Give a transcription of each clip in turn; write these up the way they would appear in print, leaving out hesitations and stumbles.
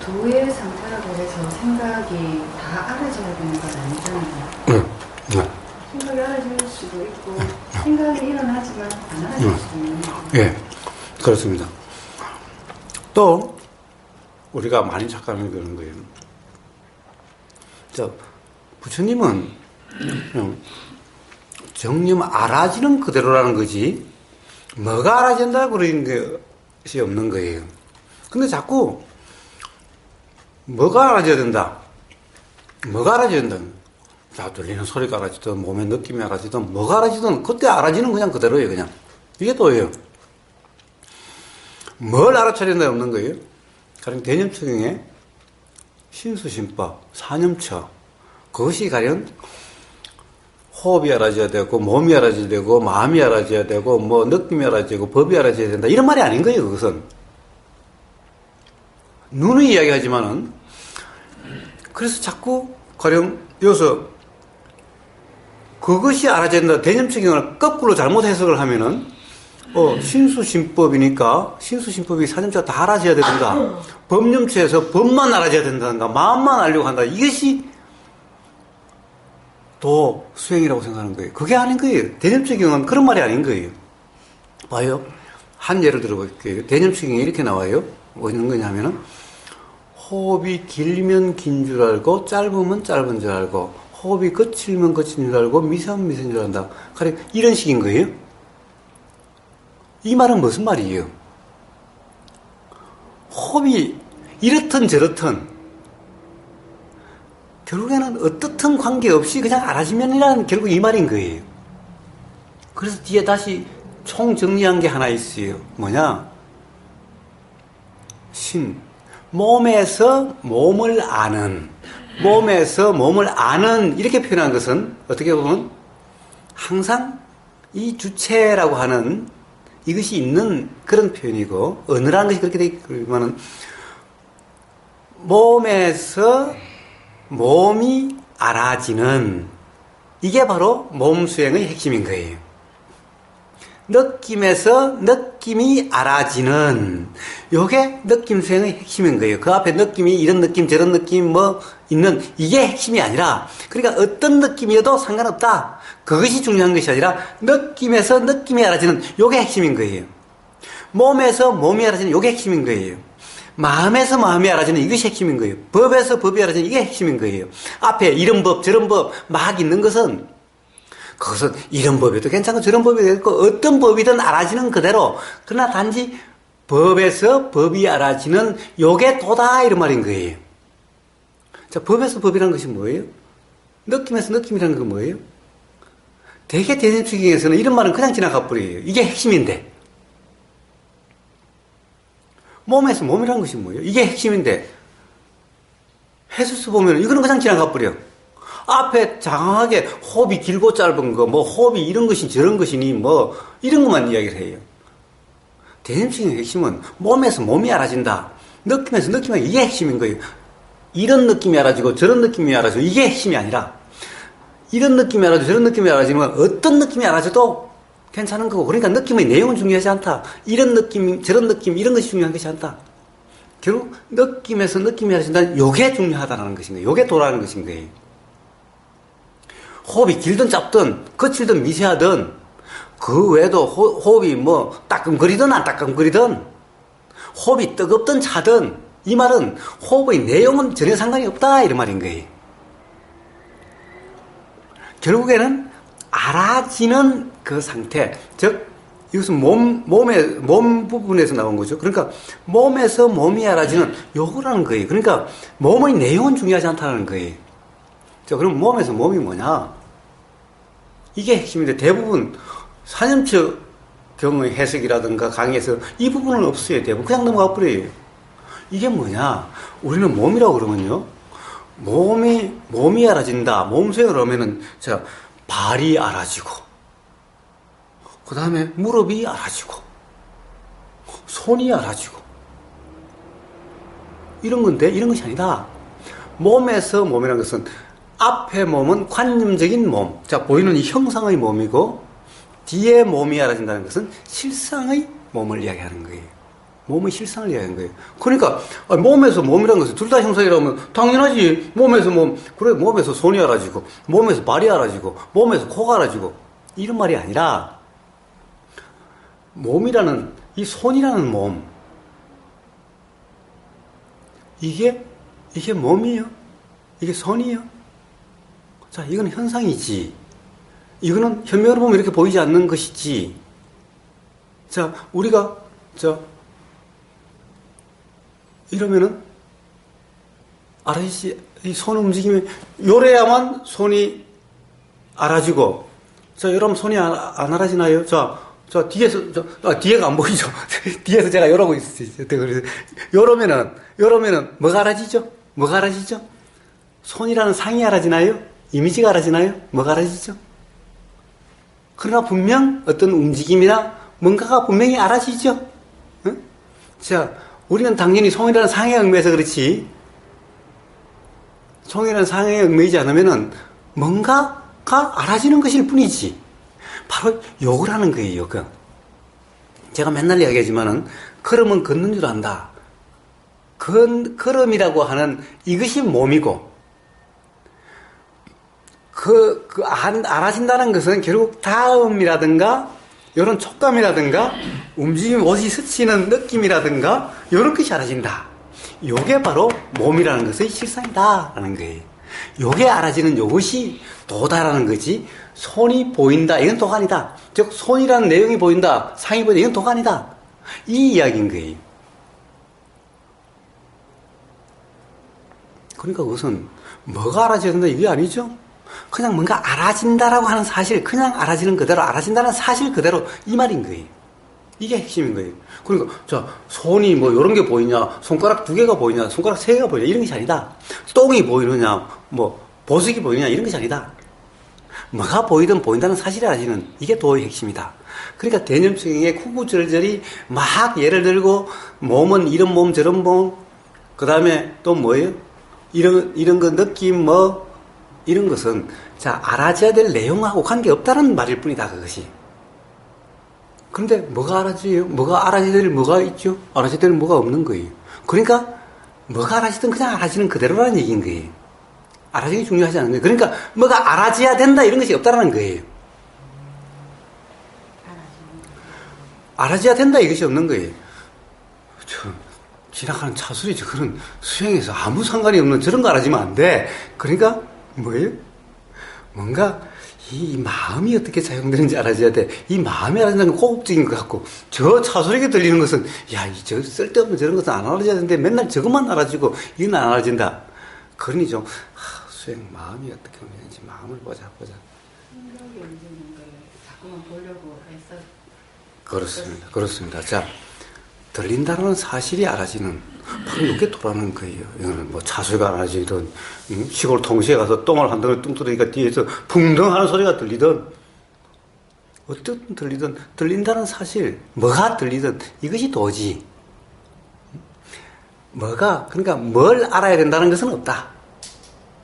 도의 상태라고 해서 생각이 다 알아져야 되는 건 아니잖아요. 네. 생각이 알아질 수도 있고 생각이 일어나지만 안 알아질 수도 있는 거예요. 예, 그렇습니다. 또 우리가 많이 착각하는 그런 거예요. 부처님은 그냥 정념 알아지는 그대로라는 거지 뭐가 알아진다고 그러는 것이 없는 거예요. 근데 자꾸 뭐가 알아져야 된다. 뭐가 알아져야 된다. 자, 들리는 소리가 알아지든 몸의 느낌이 알아지든 뭐가 알아지든 그때 알아지는 그냥 그대로예요. 그냥 이게 또예요. 뭘 알아차려야 된다 없는 거예요. 가령 대념처경에 신수신법, 사념처 그것이 가령 호흡이 알아져야 되고 몸이 알아져야 되고 마음이 알아져야 되고 뭐 느낌이 알아지고 법이 알아져야 된다 이런 말이 아닌 거예요. 그것은 눈의 이야기하지만은 그래서 자꾸 가령 여기서 그것이 알아져야 된다 대념처경을 거꾸로 잘못 해석을 하면은 신수신법이니까 신수신법이 사념처가 다 알아져야 된다. 법념처에서 법만 알아져야 된다든가 마음만 알려고 한다. 이것이 도 수행이라고 생각하는 거예요. 그게 아닌 거예요. 대념처경은 그런 말이 아닌 거예요. 봐요. 한 예를 들어볼게요. 대념처경에 이렇게 나와요. 뭐 있는 거냐면은 호흡이 길면 긴 줄 알고 짧으면 짧은 줄 알고 호흡이 거칠면 거친 줄 알고 미세면 미세인 줄 안다. 가령 이런 식인 거예요. 이 말은 무슨 말이에요? 호흡이 이렇든 저렇든 결국에는 어떻든 관계없이 그냥 알아지면이라는 결국 이 말인 거예요. 그래서 뒤에 다시 총정리한 게 하나 있어요. 뭐냐? 신. 몸에서 몸을 아는. 몸에서 몸을 아는 이렇게 표현한 것은 어떻게 보면 항상 이 주체라고 하는 이것이 있는 그런 표현이고 어느라는 것이 그렇게 되지만은 몸에서 몸이 알아지는 이게 바로 몸 수행의 핵심인 거예요. 느낌에서 느낌이 알아지는 요게 느낌 수행의 핵심인 거예요. 그 앞에 느낌이 이런 느낌 저런 느낌 뭐 있는 이게 핵심이 아니라 그러니까 어떤 느낌이어도 상관없다. 그것이 중요한 것이 아니라 느낌에서 느낌이 알아지는 요게 핵심인 거예요. 몸에서 몸이 알아지는 요게 핵심인 거예요. 마음에서 마음이 알아지는 이것이 핵심인 거예요. 법에서 법이 알아지는 이게 핵심인 거예요. 앞에 이런 법 저런 법 막 있는 것은 그것은 이런 법에도 괜찮고 저런 법에도 있고 어떤 법이든 알아지는 그대로 그러나 단지 법에서 법이 알아지는 요게 도다 이런 말인 거예요. 자, 법에서 법이라는 것이 뭐예요? 느낌에서 느낌이라는 건 뭐예요? 대개 대념처경에서는 이런 말은 그냥 지나가 버려요. 이게 핵심인데 몸에서 몸이라는 것이 뭐예요? 이게 핵심인데 해수수 보면 이거는 그냥 지나가 버려. 앞에 장황하게 호흡이 길고 짧은 거, 뭐 호흡이 이런 것이 저런 것이니 뭐 이런 것만 이야기를 해요. 대념처경의 핵심은 몸에서 몸이 알아진다. 느낌에서 느낌이 이게 핵심인 거예요. 이런 느낌이 알아지고 저런 느낌이 알아지고 이게 핵심이 아니라 이런 느낌이 알아지고 저런 느낌이 알아지는 건 어떤 느낌이 알아져도 괜찮은 거고 그러니까 느낌의 내용은 중요하지 않다. 이런 느낌 저런 느낌 이런 것이 중요한 것이 않다. 결국 느낌에서 느낌이 알아진다는 요게 중요하다는 것인 거예요. 요게 도라는 것인 거예요. 호흡이 길든 짧든 거칠든 미세하든 그 외에도 호흡이 뭐 따끔거리든 안 따끔거리든 호흡이 뜨겁든 차든 이 말은 호흡의 내용은 전혀 상관이 없다 이런 말인 거예요. 결국에는 알아지는 그 상태 즉 이것은 몸 부분에서 나온 거죠. 그러니까 몸에서 몸이 알아지는 요거라는 거예요. 그러니까 몸의 내용은 중요하지 않다는 거예요. 자, 그럼 몸에서 몸이 뭐냐? 이게 핵심인데 대부분 사념처 경우의 해석이라든가 강의에서 이 부분은 없어요. 대부분 그냥 넘어가 버려요. 이게 뭐냐? 우리는 몸이라고 그러면요. 몸이 알아진다. 몸 수행을 하면은 자, 발이 알아지고 그 다음에 무릎이 알아지고 손이 알아지고 이런 건데 이런 것이 아니다. 몸에서 몸이라는 것은 앞에 몸은 관념적인 몸. 자, 보이는 이 형상의 몸이고 뒤에 몸이 알아진다는 것은 실상의 몸을 이야기하는 거예요. 몸의 실상을 이야기하는 거예요. 그러니까 몸에서 몸이라는 것은 둘 다 형상이라면 당연하지. 몸에서 몸, 그래 몸에서 손이 알아지고 몸에서 발이 알아지고 몸에서 코가 알아지고 이런 말이 아니라 몸이라는 이 손이라는 몸 이게 몸이요? 이게 손이요? 자, 이건 현상이지. 이거는 현명으로 보면 이렇게 보이지 않는 것이지. 자, 우리가 이러면은 알아지지. 이 손 움직임이 요래야만 손이 알아지고. 자, 여러분 손이 안 알아지나요? 자, 뒤에서 뒤에가 안 보이죠. 뒤에서 제가 이러고 있어요. 그래서 요러면은 뭐가 알아지죠? 뭐가 알아지죠? 손이라는 상이 알아지나요? 이미지가 알아지나요? 뭐가 알아지죠? 그러나 분명 어떤 움직임이나 뭔가가 분명히 알아지죠? 응? 자, 우리는 당연히 손이라는 상에 얽매여서 그렇지. 손이라는 상에 얽매이지 않으면은 뭔가가 알아지는 것일 뿐이지. 바로 욕을 하는 거예요, 욕은. 제가 맨날 이야기하지만은, 걸음은 걷는 줄 안다. 걸음이라고 하는 이것이 몸이고, 알아진다는 것은 결국 다음이라든가, 이런 촉감이라든가, 움직임, 옷이 스치는 느낌이라든가, 이런 것이 알아진다. 요게 바로 몸이라는 것의 실상이다. 라는 거예요. 요게 알아지는 요것이 도다라는 거지, 손이 보인다. 이건 도가 아니다. 즉, 손이라는 내용이 보인다. 상이 보인다. 이건 도가 아니다. 이 이야기인 거예요. 그러니까 그것은 뭐가 알아져야 된다. 이게 아니죠. 그냥 뭔가 알아진다라고 하는 사실, 그냥 알아지는 그대로, 알아진다는 사실 그대로 이 말인 거예요. 이게 핵심인 거예요. 그러니까, 자, 손이 뭐, 요런 게 보이냐, 손가락 2개가 보이냐, 손가락 3개가 보이냐, 이런 것이 아니다. 똥이 보이느냐, 뭐, 보석이 보이느냐, 이런 것이 아니다. 뭐가 보이든 보인다는 사실이 알아지는, 이게 도의 핵심이다. 그러니까 대념성에 구구절절히 막 예를 들고, 몸은 이런 몸, 저런 몸, 그 다음에 또 뭐예요? 이런 거 느낌, 뭐, 이런 것은, 자, 알아져야 될 내용하고 관계없다는 말일 뿐이다, 그것이. 그런데 뭐가 알아져요? 뭐가 알아져야 될 뭐가 있죠? 알아져야 될 뭐가 없는 거예요. 그러니까 뭐가 알아지든 그냥 알아지는 그대로라는 얘기인 거예요. 알아지기 중요하지 않은 거예요. 그러니까 뭐가 알아져야 된다 이런 것이 없다라는 거예요. 알아져야 된다 이것이 없는 거예요. 지나가는 차소리 그런 수행에서 아무 상관이 없는 저런 거 알아지면 안 돼. 그러니까 뭐예요? 뭔가 이 마음이 어떻게 작용되는지 알아줘야 돼. 이 마음이 알아진다는 건 고급적인 것 같고, 저 차소리가 들리는 것은, 야, 저 쓸데없는 저런 것은 안 알아져야 되는데 맨날 저것만 알아지고, 이건 안 알아진다. 그러니 좀, 수행 마음이 어떻게 오는지 마음을 보자. 생각이 움직이는 걸 자꾸만 보려고 해서. 그렇습니다. 자, 들린다는 사실이 알아지는, 바로 이렇게 돌아가는 거예요. 이거는 뭐 차소리가 알아지든, 시골 통시에 가서 똥을 한 덩을 뚱 뚫으니까 뒤에서 붕덩 하는 소리가 들리든, 어쨌든 들린다는 사실, 뭐가 들리든, 이것이 도지. 그러니까 뭘 알아야 된다는 것은 없다.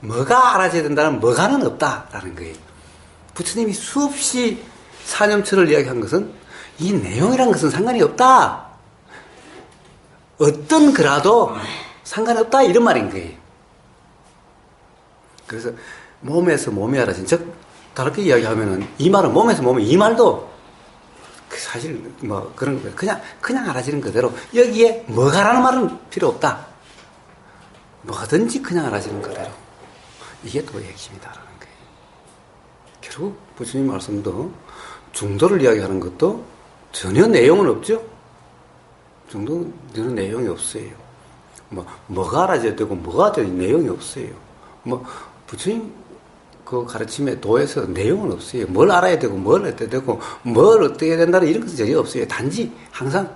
뭐가 알아져야 된다는 뭐가는 없다라는 거예요. 부처님이 수없이 사념처를 이야기한 것은, 이 내용이란 것은 상관이 없다. 어떤 거라도 상관없다 이런 말인 거예요. 그래서 몸에서 몸이 알아진, 즉 다르게 이야기하면은 이 말은 몸에서 몸이, 이 말도 사실 뭐 그런 거예요. 그냥 알아지는 그대로. 여기에 뭐가라는 말은 필요 없다. 뭐든지 그냥 알아지는 그대로. 이게 도의 핵심이다라는 거예요. 결국 부처님 말씀도 중도를 이야기하는 것도 전혀 내용은 없죠. 정도는 내용이 없어요. 뭐가 알아져야 되고, 뭐가 될 내용이 없어요. 부처님 그 가르침의 도에서 내용은 없어요. 뭘 알아야 되고, 뭘 어떻게 되고, 뭘 어떻게 해야 된다는 이런 것은 전혀 없어요. 단지 항상,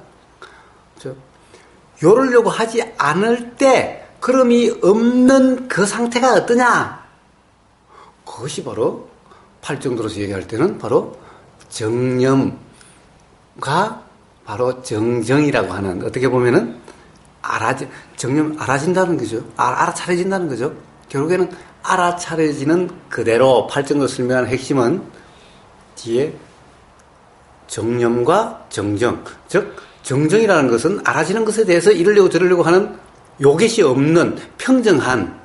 요러려고 하지 않을 때, 그럼이 없는 그 상태가 어떠냐? 그것이 바로, 팔정도로서 얘기할 때는 바로 정념과 바로 정정이라고 하는, 어떻게 보면은 정념 알아진다는 거죠. 알아차려진다는 거죠. 결국에는 알아차려지는 그대로 팔정도 설명하는 핵심은 뒤에 정념과 정정, 즉 정정이라는 것은 알아지는 것에 대해서 이러려고 저러려고 하는 요겟이 없는 평정한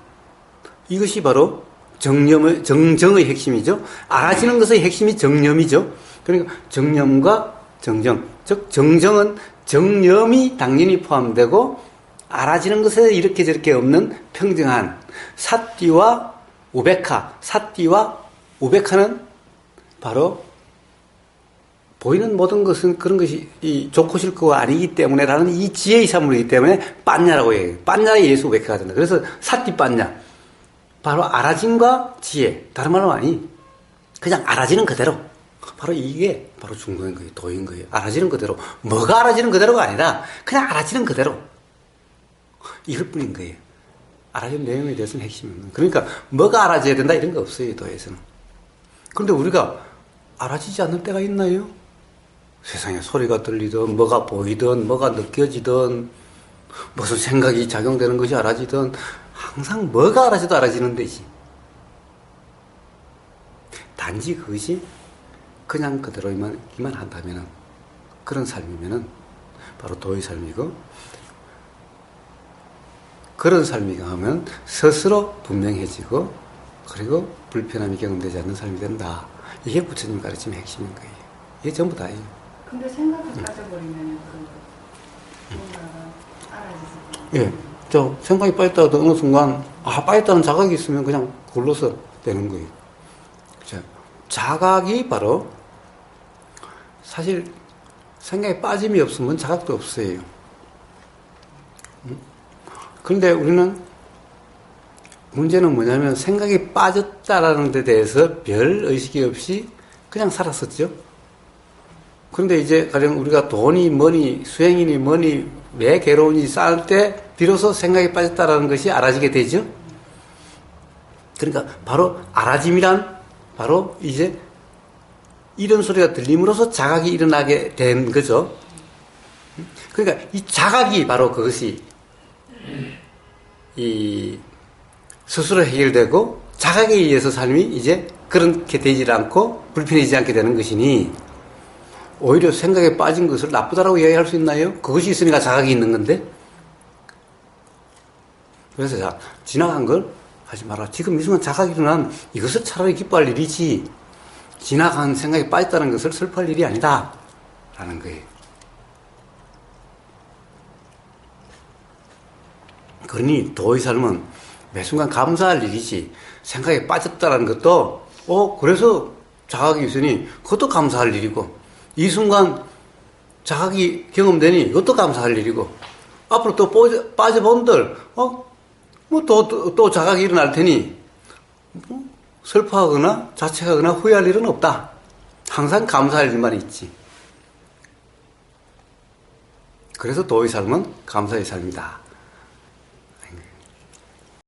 이것이 바로 정정의 핵심이죠. 알아지는 것의 핵심이 정념이죠. 그러니까 정념과 정정, 즉 정정은 정념이 당연히 포함되고 알아지는 것에 이렇게 저렇게 없는 평정한 사띠와 우베카, 사띠와 우베카는 바로 보이는 모든 것은 그런 것이 좋고 싫고가 아니기 때문에라는 이 지혜의 산물이기 때문에 빠냐라고 해요. 빠냐에 의해서 우베카가 된다. 그래서 사띠 빠냐. 바로 알아짐과 지혜. 다른 말로 아니. 그냥 알아지는 그대로. 바로 이게 바로 중도인 거예요. 도인 거예요. 알아지는 그대로. 뭐가 알아지는 그대로가 아니라 그냥 알아지는 그대로. 이걸 뿐인 거예요. 알아지는 내용에 대해서는 핵심이 없는. 그러니까 뭐가 알아져야 된다 이런 거 없어요. 도에서는. 그런데 우리가 알아지지 않는 때가 있나요? 세상에 소리가 들리든 뭐가 보이든 뭐가 느껴지든 무슨 생각이 작용되는 것이 알아지든 항상 뭐가 알아져도 알아지는 데지. 단지 그것이 그냥 그대로이만 한다면은 그런 삶이면은 바로 도의 삶이고 그런 삶이가 하면 스스로 분명해지고 그리고 불편함이 경험되지 않는 삶이 된다. 이게 부처님 가르침의 핵심인 거예요. 이게 전부 다예요. 근데 생각이 빠져버리면 뭔가가 알아지지. 예. 저 생각이 빠졌다가 어느 순간 빠졌다는 자각이 있으면 그냥 굴러서 되는 거예요. 자, 자각이 바로 사실 생각에 빠짐이 없으면 자각도 없어요. 그런데 우리는 문제는 뭐냐면 생각이 빠졌다라는 데 대해서 별 의식이 없이 그냥 살았었죠. 그런데 이제 가령 우리가 돈이 뭐니 수행이니 뭐니 왜 괴로운지 쌓을 때 비로소 생각이 빠졌다라는 것이 알아지게 되죠. 그러니까 바로 알아짐이란 바로 이제 이런 소리가 들림으로써 자각이 일어나게 된 거죠. 그러니까 이 자각이 바로 그것이 이 스스로 해결되고 자각에 의해서 삶이 이제 그렇게 되질 않고 불편해지지 않게 되는 것이니 오히려 생각에 빠진 것을 나쁘다라고 이야기할 수 있나요? 그것이 있으니까 자각이 있는 건데. 그래서 자, 지나간 걸 하지 마라. 지금 이 순간 자각이 일어난 이것을 차라리 기뻐할 일이지 지나간 생각에 빠졌다는 것을 슬퍼할 일이 아니다 라는 거예요. 그러니 도의 삶은 매 순간 감사할 일이지 생각에 빠졌다는 것도 그래서 자각이 있으니 그것도 감사할 일이고 이 순간 자각이 경험되니 이것도 감사할 일이고 앞으로 또 빠져본들 또 자각이 일어날 테니 슬퍼하거나 자책하거나 후회할 일은 없다. 항상 감사할 일만 있지. 그래서 도의 삶은 감사의 삶이다.